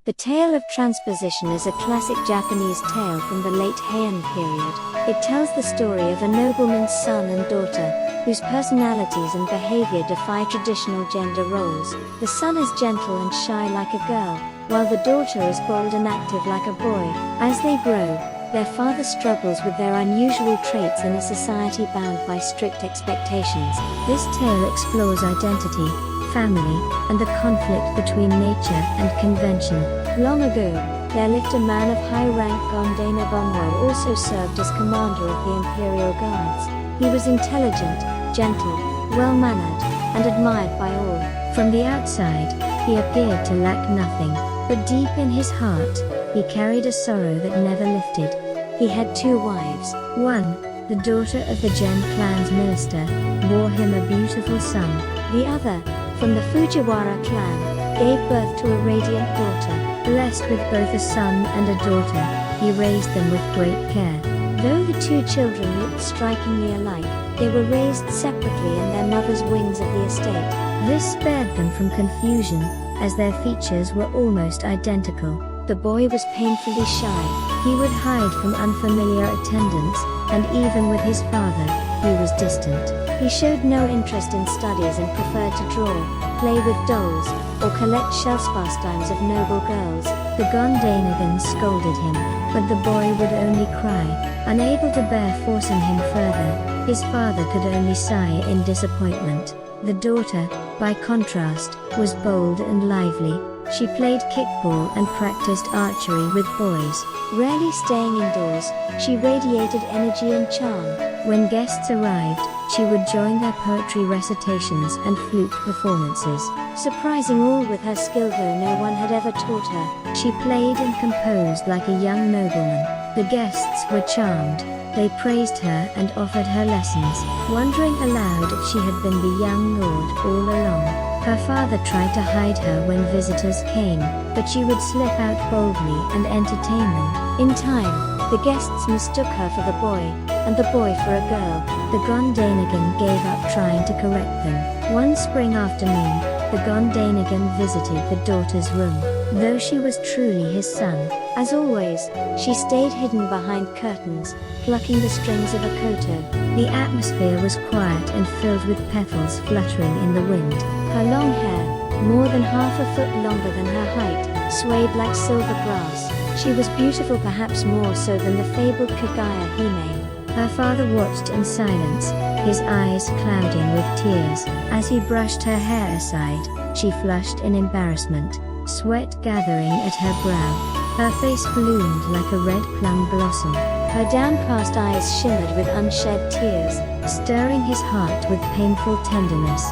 The Tale of Transposition is a classic Japanese tale from the late Heian period. It tells the story of a nobleman's son and daughter, whose personalities and behavior defy traditional gender roles. The son is gentle and shy like a girl, while the daughter is bold and active like a boy. As they grow, their father struggles with their unusual traits in a society bound by strict expectations. This tale explores identity, family, and the conflict between nature and convention. Long ago, there lived a man of high rank. Gon Dainagon also served as commander of the Imperial Guards. He was intelligent, gentle, well-mannered, and admired by all. From the outside, he appeared to lack nothing, but deep in his heart, he carried a sorrow that never lifted. He had two wives. One, the daughter of the Gen clan's minister, bore him a beautiful son. The other, from the Fujiwara clan, gave birth to a radiant daughter. Blessed with both a son and a daughter, he raised them with great care. Though the two children looked strikingly alike, they were raised separately in their mother's wings of the estate. This spared them from confusion, as their features were almost identical. The boy was painfully shy. He would hide from unfamiliar attendants, and even with his father, he was distant. He showed no interest in studies and preferred to draw, play with dolls, or collect shells pastimes of noble girls. The Gon Dainagon scolded him, but the boy would only cry. Unable to bear forcing him further, his father could only sigh in disappointment. The daughter, by contrast, was bold and lively. She played kickball and practiced archery with boys. Rarely staying indoors, she radiated energy and charm. When guests arrived, she would join their poetry recitations and flute performances, surprising all with her skill though no one had ever taught her. She played and composed like a young nobleman. The guests were charmed. They praised her and offered her lessons, wondering aloud if she had been the young lord all along. Her father tried to hide her when visitors came, but she would slip out boldly and entertain them. In time, the guests mistook her for the boy, and the boy for a girl. The Gon Dainagon gave up trying to correct them. One spring afternoon, the Gon Dainagon visited the daughter's room. Though she was truly his son, as always, she stayed hidden behind curtains, plucking the strings of a koto. The atmosphere was quiet and filled with petals fluttering in the wind. Her long hair, more than half a foot longer than her height, swayed like silver grass. She was beautiful, perhaps more so than the fabled Kaguya Hime. Her father watched in silence, his eyes clouding with tears. As he brushed her hair aside, she flushed in embarrassment, sweat gathering at her brow. Her face bloomed like a red plum blossom. Her downcast eyes shimmered with unshed tears, stirring his heart with painful tenderness.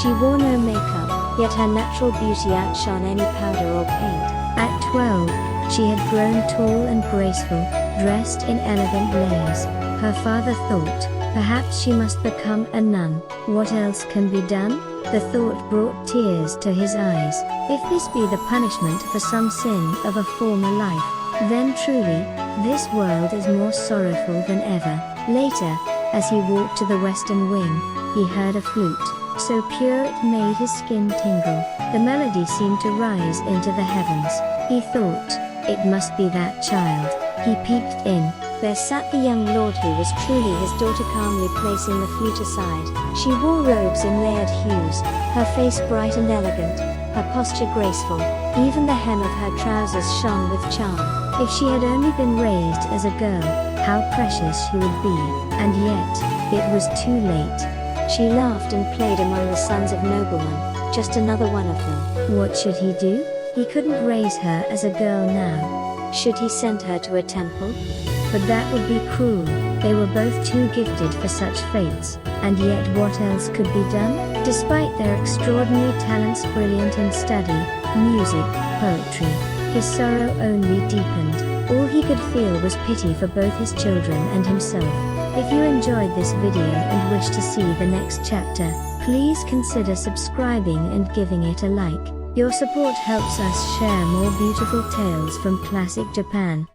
She wore no makeup, yet her natural beauty outshone any powder or paint. At 12, she had grown tall and graceful, dressed in elegant layers. Her father thought, perhaps she must become a nun. What else can be done? The thought brought tears to his eyes. If this be the punishment for some sin of a former life, then truly, this world is more sorrowful than ever. Later, as he walked to the western wing, he heard a flute, so pure it made his skin tingle. The melody seemed to rise into the heavens. He thought, it must be that child. He peeked in. There sat the young lord who was truly his daughter, calmly placing the flute aside. She wore robes in layered hues, her face bright and elegant, her posture graceful. Even the hem of her trousers shone with charm. If she had only been raised as a girl, how precious she would be. And yet, it was too late. She laughed and played among the sons of noblemen, just another one of them. What should he do? He couldn't raise her as a girl now. Should he send her to a temple? But that would be cruel. They were both too gifted for such fates, and yet what else could be done? Despite their extraordinary talents, brilliant in study, music, poetry, his sorrow only deepened. All he could feel was pity for both his children and himself. If you enjoyed this video and wish to see the next chapter, please consider subscribing and giving it a like. Your support helps us share more beautiful tales from classic Japan.